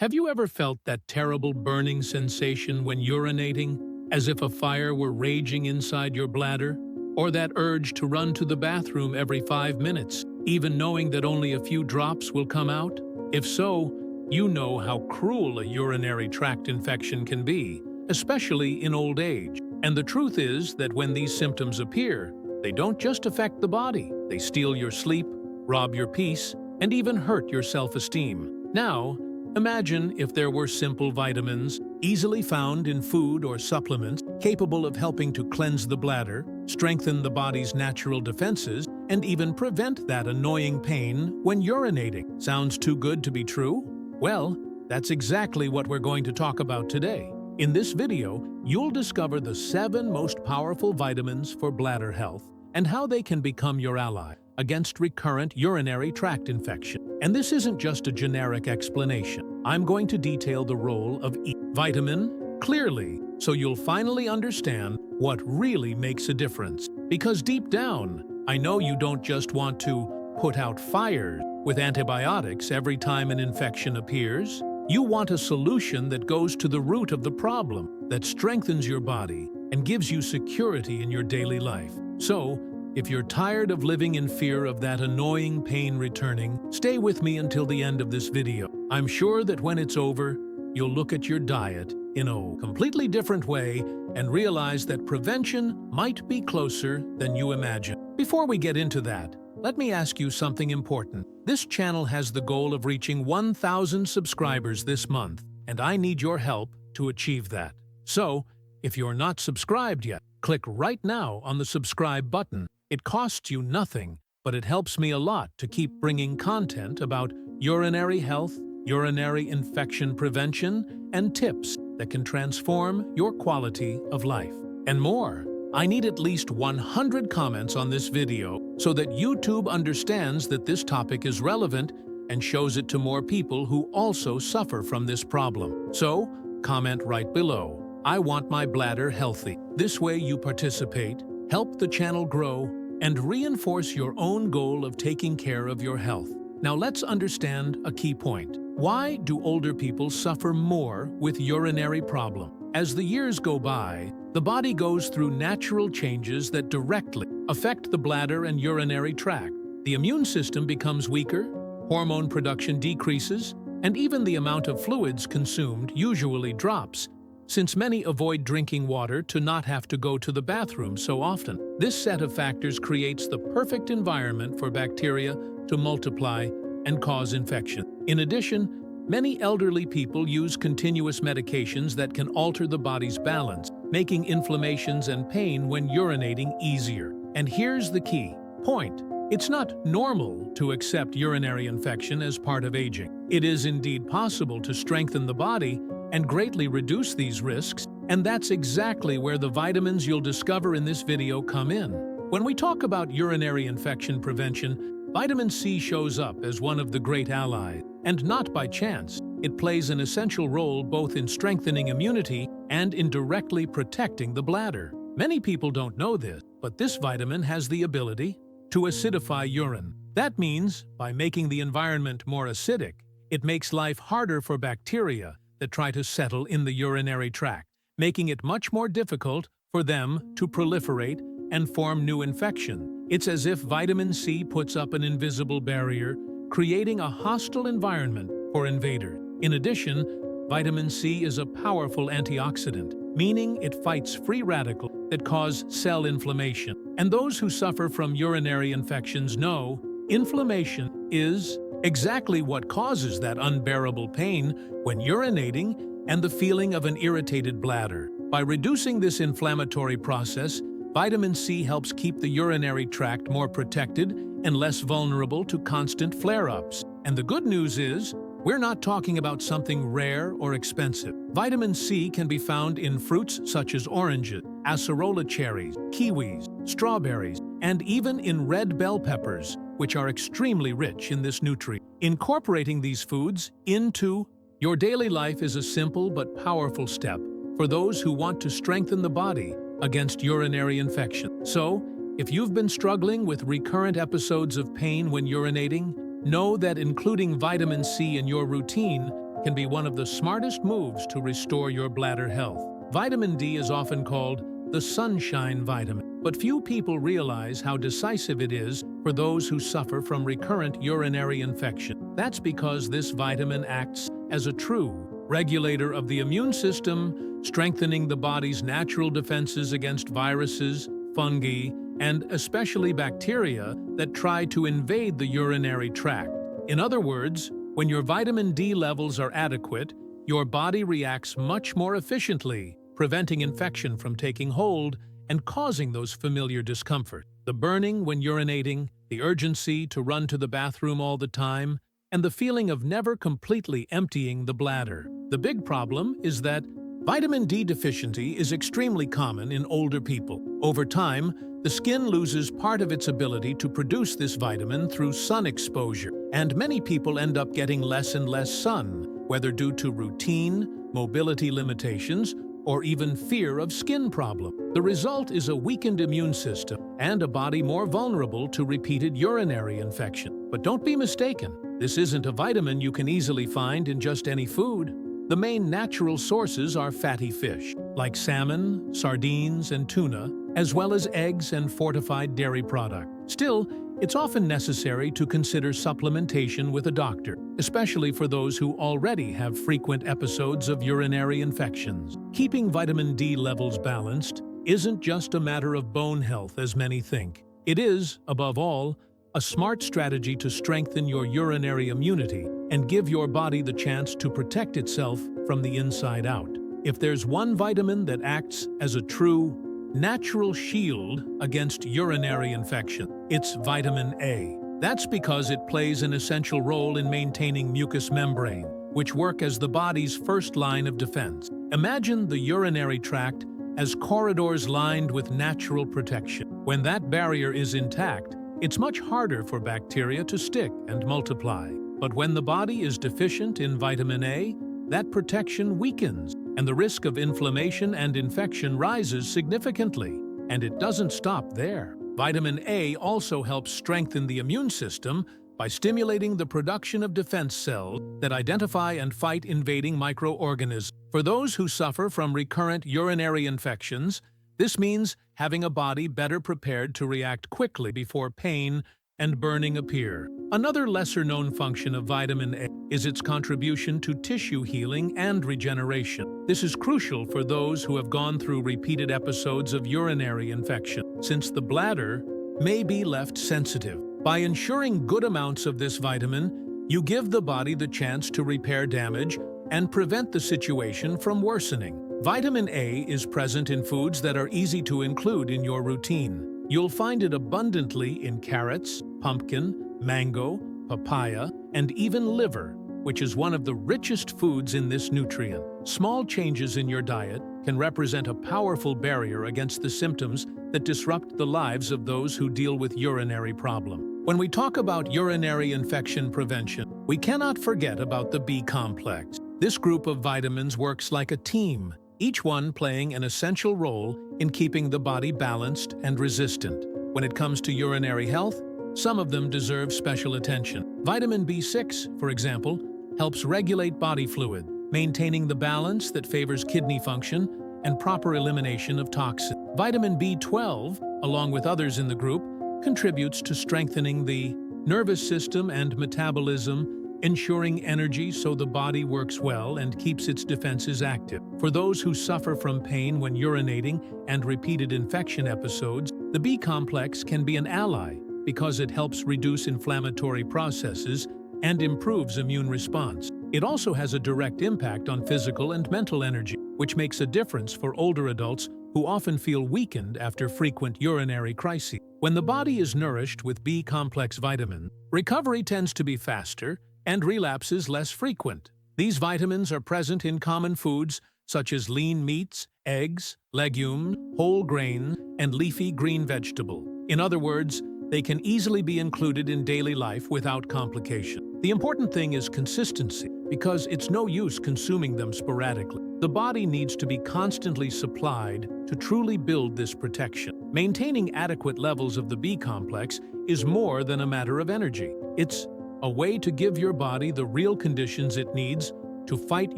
Have you ever felt that terrible burning sensation when urinating, as if a fire were raging inside your bladder? Or that urge to run to the bathroom every 5 minutes, even knowing that only a few drops will come out? If so, you know how cruel a urinary tract infection can be, especially in old age. And the truth is that when these symptoms appear, they don't just affect the body, they steal your sleep, rob your peace, and even hurt your self-esteem. Now, imagine if there were simple vitamins, easily found in food or supplements, capable of helping to cleanse the bladder, strengthen the body's natural defenses, and even prevent that annoying pain when urinating. Sounds too good to be true? Well, that's exactly what we're going to talk about today. In this video, you'll discover the 7 most powerful vitamins for bladder health and how they can become your ally against recurrent urinary tract infection. And this isn't just a generic explanation. I'm going to detail the role of each vitamin clearly so you'll finally understand what really makes a difference. Because deep down, I know you don't just want to put out fires with antibiotics every time an infection appears. You want a solution that goes to the root of the problem, that strengthens your body and gives you security in your daily life. So, if you're tired of living in fear of that annoying pain returning, stay with me until the end of this video. I'm sure that when it's over, you'll look at your diet in a completely different way and realize that prevention might be closer than you imagine. Before we get into that, let me ask you something important. This channel has the goal of reaching 1,000 subscribers this month, and I need your help to achieve that. So, if you're not subscribed yet, click right now on the subscribe button. It costs you nothing, but it helps me a lot to keep bringing content about urinary health, urinary infection prevention, and tips that can transform your quality of life. And more. I need at least 100 comments on this video so that YouTube understands that this topic is relevant and shows it to more people who also suffer from this problem. So, comment right below. I want my bladder healthy. This way you participate, help the channel grow, and reinforce your own goal of taking care of your health. Now let's understand a key point. Why do older people suffer more with urinary problems? As the years go by, the body goes through natural changes that directly affect the bladder and urinary tract. The immune system becomes weaker, hormone production decreases, and even the amount of fluids consumed usually drops, since many avoid drinking water to not have to go to the bathroom so often. This set of factors creates the perfect environment for bacteria to multiply and cause infection. In addition, many elderly people use continuous medications that can alter the body's balance, making inflammations and pain when urinating easier. And here's the key point. It's not normal to accept urinary infection as part of aging. It is indeed possible to strengthen the body and greatly reduce these risks, and that's exactly where the vitamins you'll discover in this video come in. When we talk about urinary infection prevention, vitamin C shows up as one of the great allies, and not by chance. It plays an essential role both in strengthening immunity and in directly protecting the bladder. Many people don't know this, but this vitamin has the ability to acidify urine. That means, by making the environment more acidic, it makes life harder for bacteria that try to settle in the urinary tract, making it much more difficult for them to proliferate and form new infection. It's as if vitamin C puts up an invisible barrier, creating a hostile environment for invaders. In addition, vitamin C is a powerful antioxidant, meaning it fights free radicals that cause cell inflammation. And those who suffer from urinary infections know inflammation is exactly what causes that unbearable pain when urinating and the feeling of an irritated bladder. By reducing this inflammatory process, vitamin C helps keep the urinary tract more protected and less vulnerable to constant flare-ups. And the good news is, we're not talking about something rare or expensive. Vitamin C can be found in fruits such as oranges, acerola cherries, kiwis, strawberries, and even in red bell peppers, which are extremely rich in this nutrient. Incorporating these foods into your daily life is a simple but powerful step for those who want to strengthen the body against urinary infection. So, if you've been struggling with recurrent episodes of pain when urinating, know that including vitamin C in your routine can be one of the smartest moves to restore your bladder health. Vitamin D is often called the sunshine vitamin, but few people realize how decisive it is for those who suffer from recurrent urinary infection. That's because this vitamin acts as a true regulator of the immune system, strengthening the body's natural defenses against viruses, fungi, and especially bacteria that try to invade the urinary tract. In other words, when your vitamin D levels are adequate, your body reacts much more efficiently, preventing infection from taking hold and causing those familiar discomfort. The burning when urinating, the urgency to run to the bathroom all the time, and the feeling of never completely emptying the bladder. The big problem is that vitamin D deficiency is extremely common in older people. Over time, the skin loses part of its ability to produce this vitamin through sun exposure, and many people end up getting less and less sun, whether due to routine, mobility limitations, or even fear of skin problems. The result is a weakened immune system and a body more vulnerable to repeated urinary infection. But don't be mistaken, this isn't a vitamin you can easily find in just any food. The main natural sources are fatty fish, like salmon, sardines, and tuna, as well as eggs and fortified dairy products. Still, it's often necessary to consider supplementation with a doctor, especially for those who already have frequent episodes of urinary infections. Keeping vitamin D levels balanced isn't just a matter of bone health as many think. It is, above all, a smart strategy to strengthen your urinary immunity and give your body the chance to protect itself from the inside out. If there's one vitamin that acts as a true, natural shield against urinary infection, it's vitamin A. That's because it plays an essential role in maintaining mucous membrane, which work as the body's first line of defense. Imagine the urinary tract as corridors lined with natural protection. When that barrier is intact, it's much harder for bacteria to stick and multiply. But when the body is deficient in vitamin A, that protection weakens, and the risk of inflammation and infection rises significantly. And it doesn't stop there. Vitamin A also helps strengthen the immune system by stimulating the production of defense cells that identify and fight invading microorganisms. For those who suffer from recurrent urinary infections, this means having a body better prepared to react quickly before pain and burning appear. Another lesser-known function of vitamin A is its contribution to tissue healing and regeneration. This is crucial for those who have gone through repeated episodes of urinary infection, since the bladder may be left sensitive. By ensuring good amounts of this vitamin, you give the body the chance to repair damage and prevent the situation from worsening. Vitamin A is present in foods that are easy to include in your routine. You'll find it abundantly in carrots, pumpkin, mango, papaya, and even liver, which is one of the richest foods in this nutrient. Small changes in your diet can represent a powerful barrier against the symptoms that disrupt the lives of those who deal with urinary problems. When we talk about urinary infection prevention, we cannot forget about the B complex. This group of vitamins works like a team, each one playing an essential role in keeping the body balanced and resistant. When it comes to urinary health, some of them deserve special attention. Vitamin B6, for example, helps regulate body fluid, maintaining the balance that favors kidney function and proper elimination of toxins. Vitamin B12, along with others in the group, contributes to strengthening the nervous system and metabolism, ensuring energy so the body works well and keeps its defenses active. For those who suffer from pain when urinating and repeated infection episodes, the B complex can be an ally because it helps reduce inflammatory processes and improves immune response. It also has a direct impact on physical and mental energy, which makes a difference for older adults who often feel weakened after frequent urinary crises. When the body is nourished with B complex vitamin, recovery tends to be faster and relapses less frequent. These vitamins are present in common foods such as lean meats, eggs, legumes, whole grains, and leafy green vegetables. In other words, they can easily be included in daily life without complication. The important thing is consistency, because it's no use consuming them sporadically. The body needs to be constantly supplied to truly build this protection. Maintaining adequate levels of the B complex is more than a matter of energy. It's a way to give your body the real conditions it needs to fight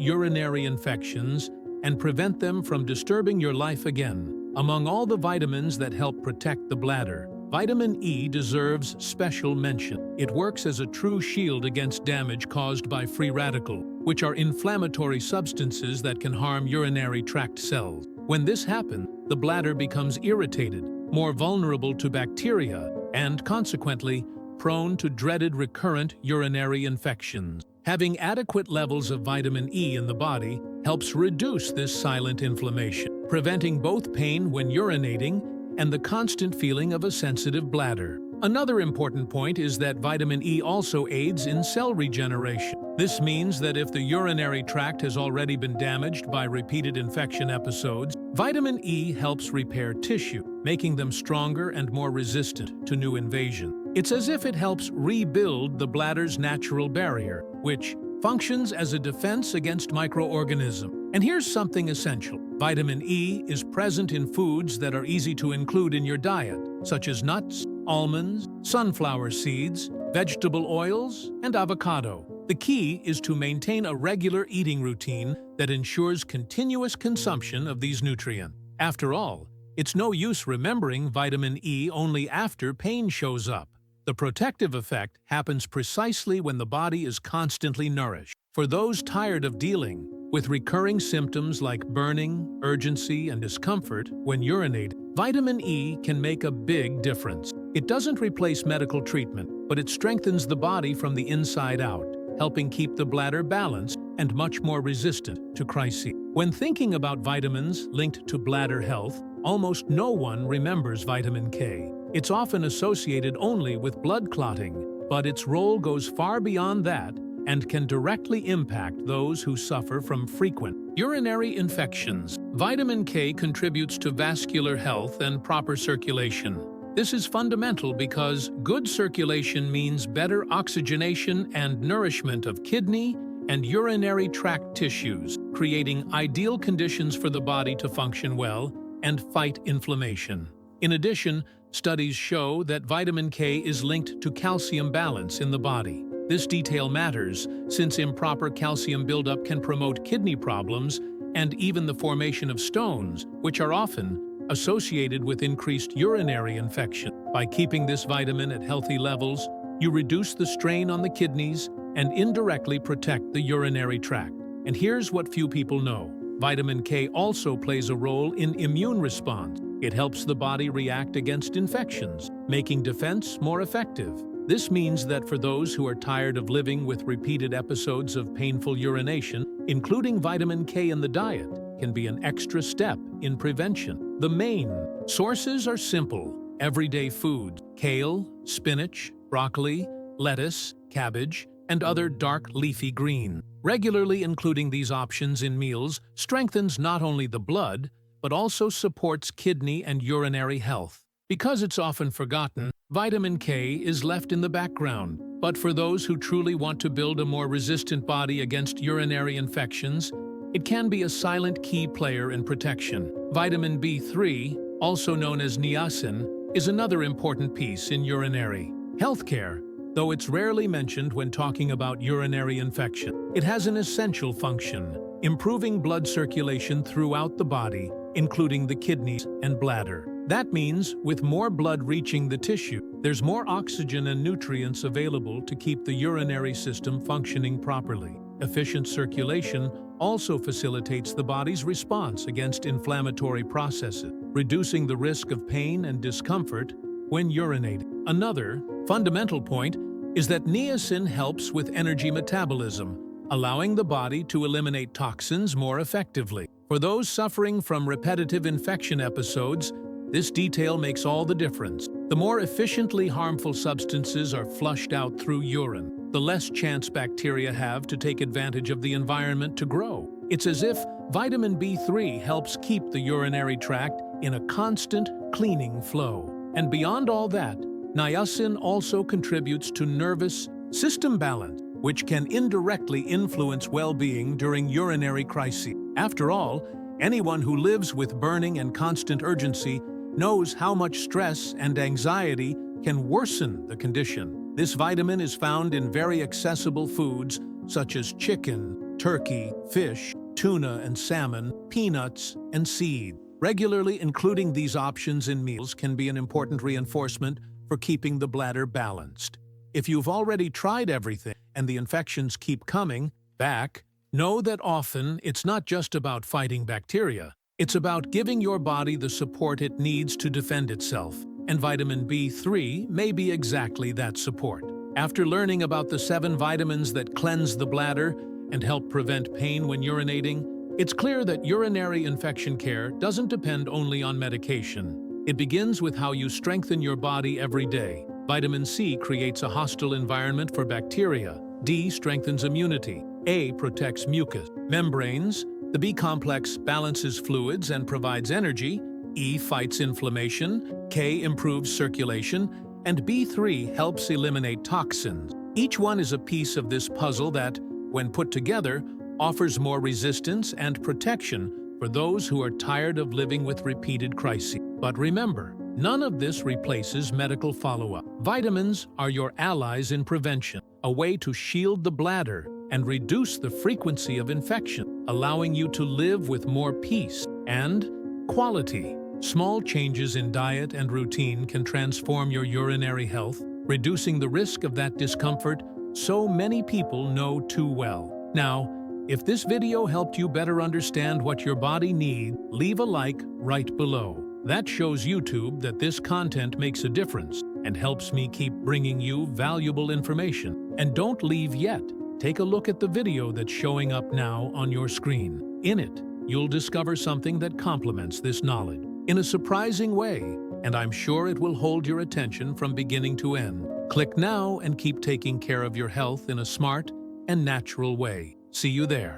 urinary infections and prevent them from disturbing your life again. Among all the vitamins that help protect the bladder, vitamin E deserves special mention. It works as a true shield against damage caused by free radicals, which are inflammatory substances that can harm urinary tract cells. When this happens, the bladder becomes irritated, more vulnerable to bacteria, and consequently, prone to dreaded recurrent urinary infections. Having adequate levels of vitamin E in the body helps reduce this silent inflammation, preventing both pain when urinating and the constant feeling of a sensitive bladder. Another important point is that vitamin E also aids in cell regeneration. This means that if the urinary tract has already been damaged by repeated infection episodes, vitamin E helps repair tissue, making them stronger and more resistant to new invasion. It's as if it helps rebuild the bladder's natural barrier, which functions as a defense against microorganisms. And here's something essential. Vitamin E is present in foods that are easy to include in your diet, such as nuts, almonds, sunflower seeds, vegetable oils, and avocado. The key is to maintain a regular eating routine that ensures continuous consumption of these nutrients. After all, it's no use remembering vitamin E only after pain shows up. The protective effect happens precisely when the body is constantly nourished. For those tired of dealing with recurring symptoms like burning, urgency, and discomfort when urinating, vitamin E can make a big difference. It doesn't replace medical treatment, but it strengthens the body from the inside out, helping keep the bladder balanced and much more resistant to crises. When thinking about vitamins linked to bladder health, almost no one remembers vitamin K. It's often associated only with blood clotting, but its role goes far beyond that and can directly impact those who suffer from frequent urinary infections. Vitamin K contributes to vascular health and proper circulation. This is fundamental because good circulation means better oxygenation and nourishment of kidney and urinary tract tissues, creating ideal conditions for the body to function well and fight inflammation. In addition, studies show that vitamin K is linked to calcium balance in the body. This detail matters since improper calcium buildup can promote kidney problems and even the formation of stones, which are often associated with increased urinary infection. By keeping this vitamin at healthy levels, you reduce the strain on the kidneys and indirectly protect the urinary tract. And here's what few people know. Vitamin K also plays a role in immune response. It helps the body react against infections, making defense more effective. This means that for those who are tired of living with repeated episodes of painful urination, including vitamin K in the diet can be an extra step in prevention. The main sources are simple: everyday foods, kale, spinach, broccoli, lettuce, cabbage, and other dark leafy greens. Regularly including these options in meals strengthens not only the blood, but also supports kidney and urinary health. Because it's often forgotten, vitamin K is left in the background. But for those who truly want to build a more resistant body against urinary infections, it can be a silent key player in protection. Vitamin B3, also known as niacin, is another important piece in urinary healthcare. Though it's rarely mentioned when talking about urinary infection, it has an essential function: improving blood circulation throughout the body, including the kidneys and bladder. That means, with more blood reaching the tissue, there's more oxygen and nutrients available to keep the urinary system functioning properly. Efficient circulation also facilitates the body's response against inflammatory processes, reducing the risk of pain and discomfort when urinating. Another fundamental point is that niacin helps with energy metabolism, allowing the body to eliminate toxins more effectively. For those suffering from repetitive infection episodes, this detail makes all the difference. The more efficiently harmful substances are flushed out through urine, the less chance bacteria have to take advantage of the environment to grow. It's as if vitamin B3 helps keep the urinary tract in a constant cleaning flow. And beyond all that, niacin also contributes to nervous system balance, which can indirectly influence well-being during urinary crises. After all, anyone who lives with burning and constant urgency knows how much stress and anxiety can worsen the condition. This vitamin is found in very accessible foods such as chicken, turkey, fish, tuna and salmon, peanuts, and seed. Regularly including these options in meals can be an important reinforcement for keeping the bladder balanced. If you've already tried everything and the infections keep coming back, know that often it's not just about fighting bacteria. It's about giving your body the support it needs to defend itself, and vitamin B3 may be exactly that support. After learning about the 7 vitamins that cleanse the bladder and help prevent pain when urinating, it's clear that urinary infection care doesn't depend only on medication. It begins with how you strengthen your body every day. Vitamin C creates a hostile environment for bacteria. D strengthens immunity. A protects mucous membranes. The B complex balances fluids and provides energy. E fights inflammation. K improves circulation. And B3 helps eliminate toxins. Each one is a piece of this puzzle that, when put together, offers more resistance and protection for those who are tired of living with repeated crises. But remember, none of this replaces medical follow-up. Vitamins are your allies in prevention, a way to shield the bladder and reduce the frequency of infection, allowing you to live with more peace and quality. Small changes in diet and routine can transform your urinary health, reducing the risk of that discomfort so many people know too well. Now, if this video helped you better understand what your body needs, leave a like right below. That shows YouTube that this content makes a difference and helps me keep bringing you valuable information. And don't leave yet. Take a look at the video that's showing up now on your screen. In it, you'll discover something that complements this knowledge in a surprising way, and I'm sure it will hold your attention from beginning to end. Click now and keep taking care of your health in a smart and natural way. See you there.